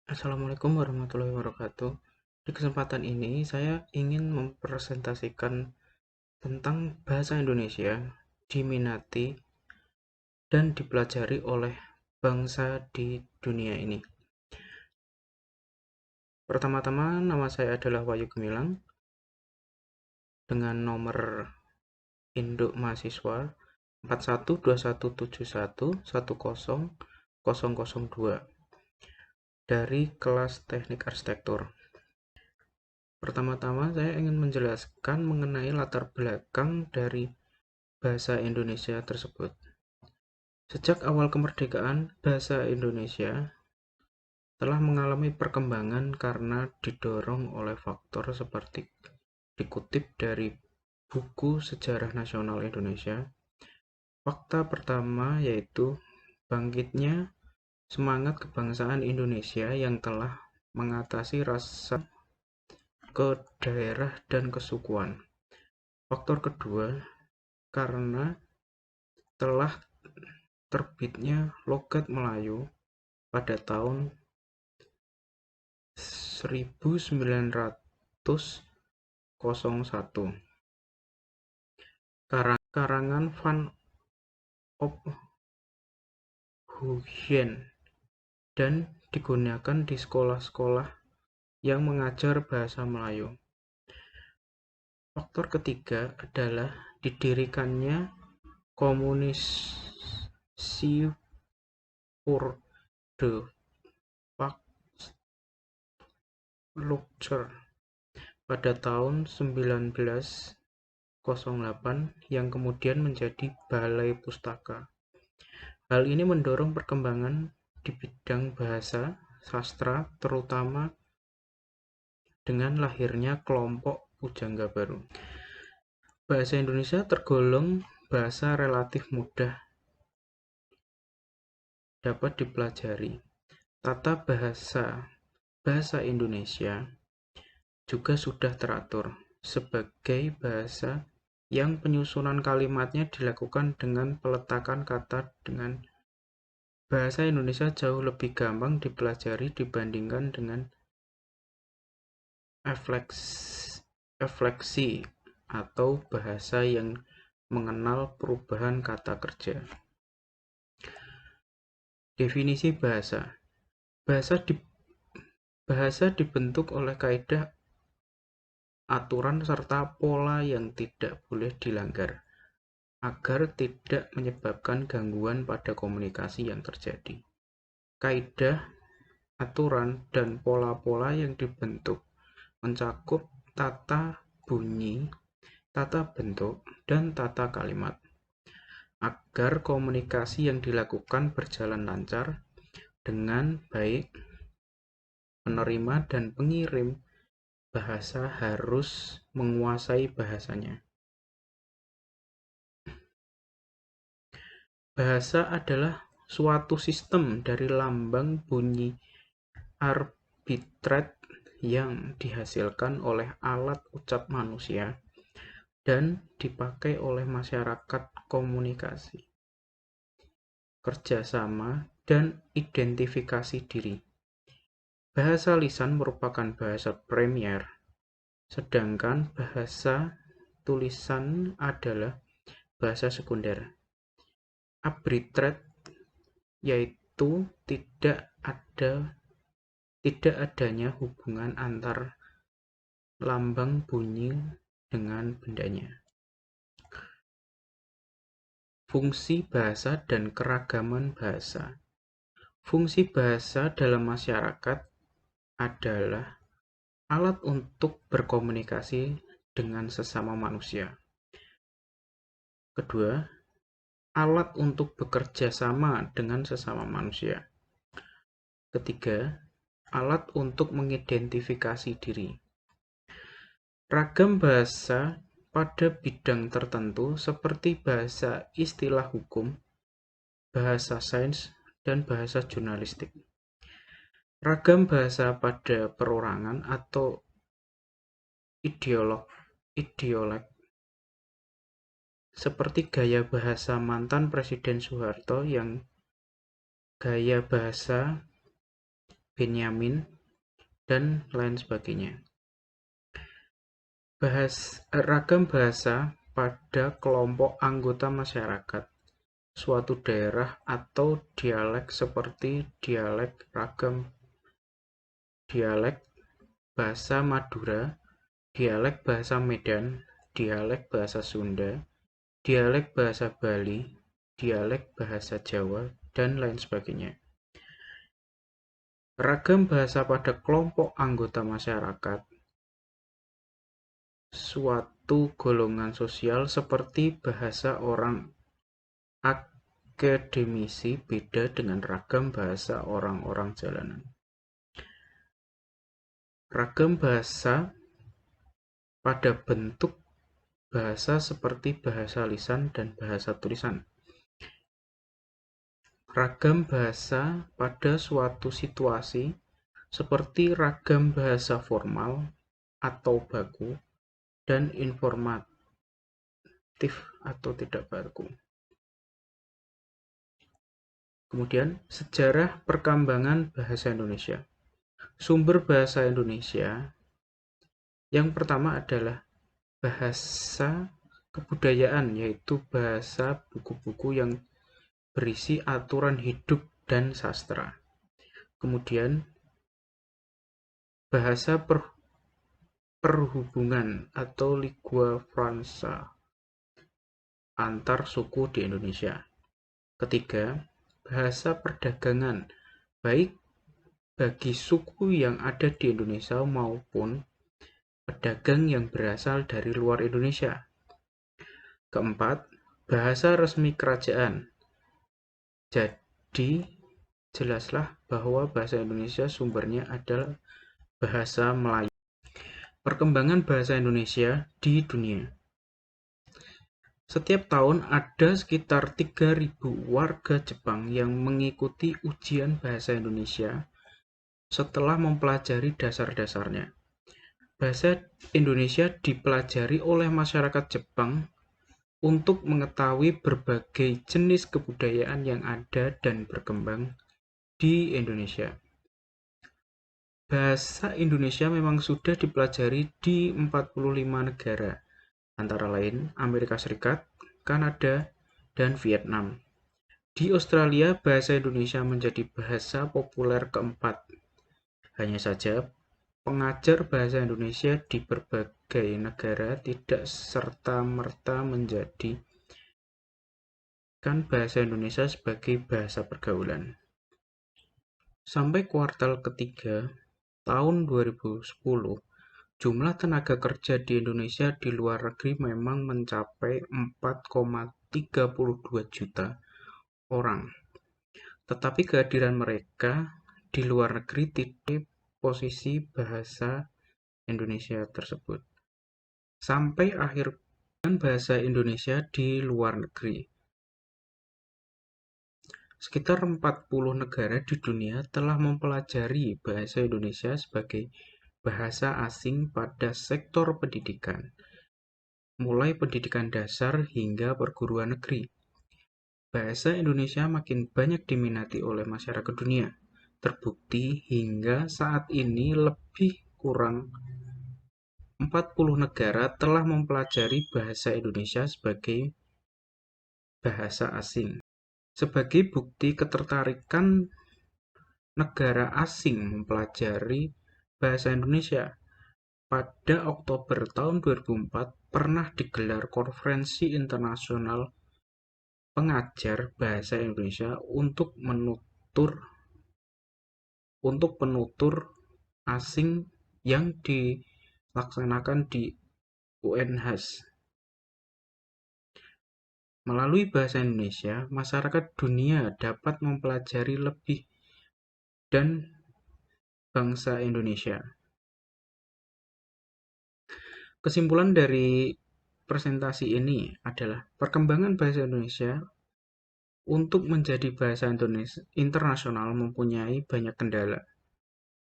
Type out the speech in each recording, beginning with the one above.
Assalamualaikum warahmatullahi wabarakatuh. Di kesempatan ini, saya ingin mempresentasikan tentang bahasa Indonesia diminati dan dipelajari oleh bangsa di dunia ini. Pertama-tama, nama saya adalah Wahyu Gemilang dengan nomor induk mahasiswa 412171100002 dari kelas Teknik Arsitektur. Pertama-tama, saya ingin menjelaskan mengenai latar belakang dari bahasa Indonesia tersebut. Sejak awal kemerdekaan, bahasa Indonesia telah mengalami perkembangan karena didorong oleh faktor seperti dikutip dari buku Sejarah Nasional Indonesia. Fakta pertama yaitu bangkitnya semangat kebangsaan Indonesia yang telah mengatasi rasa ke daerah dan kesukuan. Faktor kedua, karena telah terbitnya logat Melayu pada tahun 1901 karangan Van Ophuijsen dan digunakan di sekolah-sekolah yang mengajar bahasa Melayu. Faktor ketiga adalah didirikannya Communistische voor de Volkscultuur pada tahun 1908 yang kemudian menjadi Balai Pustaka. Hal ini mendorong perkembangan di bidang bahasa sastra, terutama dengan lahirnya kelompok pujangga baru. Bahasa Indonesia tergolong bahasa relatif mudah dapat dipelajari. Tata bahasa Indonesia juga sudah teratur sebagai bahasa yang penyusunan kalimatnya dilakukan dengan peletakan kata. Dengan bahasa Indonesia jauh lebih gampang dipelajari dibandingkan dengan efleksi atau bahasa yang mengenal perubahan kata kerja. Definisi bahasa. Bahasa dibentuk oleh kaidah, aturan, serta pola yang tidak boleh dilanggar agar tidak menyebabkan gangguan pada komunikasi yang terjadi. Kaidah, aturan, dan pola-pola yang dibentuk mencakup tata bunyi, tata bentuk, dan tata kalimat agar komunikasi yang dilakukan berjalan lancar dengan baik. Penerima dan pengirim bahasa harus menguasai bahasanya. Bahasa adalah suatu sistem dari lambang bunyi arbitret yang dihasilkan oleh alat ucap manusia dan dipakai oleh masyarakat komunikasi, kerjasama, dan identifikasi diri. Bahasa lisan merupakan bahasa primer, sedangkan bahasa tulisan adalah bahasa sekunder. Arbitret yaitu tidak adanya hubungan antar lambang bunyi dengan bendanya. Fungsi bahasa dan keragaman bahasa. Fungsi bahasa dalam masyarakat adalah alat untuk berkomunikasi dengan sesama manusia. Kedua, alat untuk bekerja sama dengan sesama manusia. Ketiga, alat untuk mengidentifikasi diri. Ragam bahasa pada bidang tertentu seperti bahasa istilah hukum, bahasa sains, dan bahasa jurnalistik. Ragam bahasa pada perorangan atau ideolek seperti gaya bahasa mantan Presiden Soeharto yang gaya bahasa Benyamin, dan lain sebagainya. Ragam bahasa pada kelompok anggota masyarakat suatu daerah atau dialek seperti ragam dialek bahasa Madura, dialek bahasa Medan, dialek bahasa Sunda, dialek bahasa Bali, dialek bahasa Jawa, dan lain sebagainya. Ragam bahasa pada kelompok anggota masyarakat suatu golongan sosial seperti bahasa orang akademisi beda dengan ragam bahasa orang-orang jalanan. Ragam bahasa pada bentuk bahasa seperti bahasa lisan dan bahasa tulisan. Ragam bahasa pada suatu situasi seperti ragam bahasa formal atau baku dan informatif atau tidak baku. Kemudian, sejarah perkembangan bahasa Indonesia. Sumber bahasa Indonesia yang pertama adalah bahasa kebudayaan, yaitu bahasa buku-buku yang berisi aturan hidup dan sastra. Kemudian, bahasa perhubungan atau lingua franca antar suku di Indonesia. Ketiga, bahasa perdagangan, baik bagi suku yang ada di Indonesia maupun pedagang yang berasal dari luar Indonesia. Keempat, bahasa resmi kerajaan. Jadi, jelaslah bahwa bahasa Indonesia sumbernya adalah bahasa Melayu. Perkembangan bahasa Indonesia di dunia. Setiap tahun ada sekitar 3.000 warga Jepang yang mengikuti ujian bahasa Indonesia setelah mempelajari dasar-dasarnya. Bahasa Indonesia dipelajari oleh masyarakat Jepang untuk mengetahui berbagai jenis kebudayaan yang ada dan berkembang di Indonesia. Bahasa Indonesia memang sudah dipelajari di 45 negara, antara lain Amerika Serikat, Kanada, dan Vietnam. Di Australia, bahasa Indonesia menjadi bahasa populer keempat. Hanya saja, pengajar bahasa Indonesia di berbagai negara tidak serta-merta menjadikan bahasa Indonesia sebagai bahasa pergaulan. Sampai kuartal ketiga tahun 2010, jumlah tenaga kerja di Indonesia di luar negeri memang mencapai 4,32 juta orang. Tetapi kehadiran mereka di luar negeri tidak posisi bahasa Indonesia tersebut. Sampai akhir bahasa Indonesia di luar negeri. Sekitar 40 negara di dunia telah mempelajari bahasa Indonesia sebagai bahasa asing pada sektor pendidikan, mulai pendidikan dasar hingga perguruan negeri. Bahasa Indonesia makin banyak diminati oleh masyarakat dunia. Terbukti hingga saat ini lebih kurang 40 negara telah mempelajari bahasa Indonesia sebagai bahasa asing. Sebagai bukti ketertarikan negara asing mempelajari bahasa Indonesia, pada Oktober tahun 2004 pernah digelar konferensi internasional pengajar bahasa Indonesia untuk penutur asing yang dilaksanakan di UNHAS. Melalui bahasa Indonesia, masyarakat dunia dapat mempelajari lebih dan bangsa Indonesia. Kesimpulan dari presentasi ini adalah perkembangan bahasa Indonesia untuk menjadi bahasa Indonesia internasional mempunyai banyak kendala,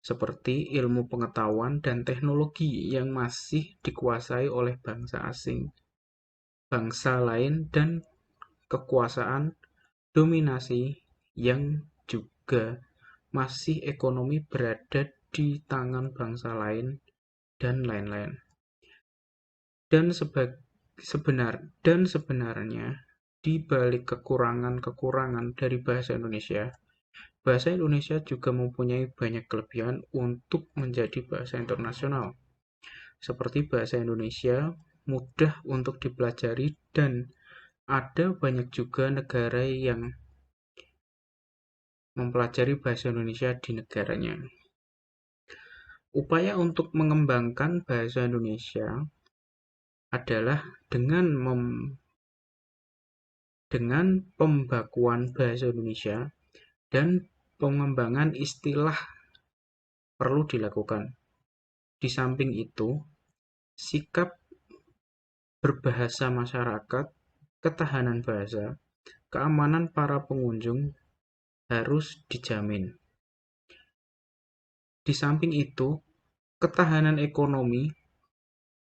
seperti ilmu pengetahuan dan teknologi yang masih dikuasai oleh bangsa asing, bangsa lain, dan kekuasaan dominasi yang juga masih ekonomi berada di tangan bangsa lain, dan lain-lain. Dan sebenarnya di balik kekurangan-kekurangan dari bahasa Indonesia juga mempunyai banyak kelebihan untuk menjadi bahasa internasional. Seperti bahasa Indonesia mudah untuk dipelajari dan ada banyak juga negara yang mempelajari bahasa Indonesia di negaranya. Upaya untuk mengembangkan bahasa Indonesia adalah dengan pembakuan bahasa Indonesia dan pengembangan istilah perlu dilakukan. Di samping itu, sikap berbahasa masyarakat, ketahanan bahasa, keamanan para pengunjung harus dijamin. Di samping itu, ketahanan ekonomi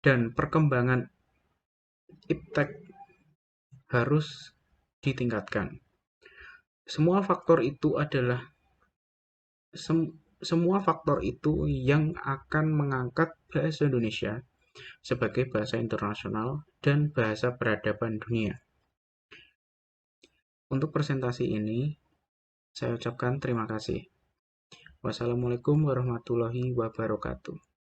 dan perkembangan iptek harus ditingkatkan. Semua faktor itu yang akan mengangkat bahasa Indonesia sebagai bahasa internasional dan bahasa peradaban dunia. Untuk presentasi ini, saya ucapkan terima kasih. Wassalamualaikum warahmatullahi wabarakatuh.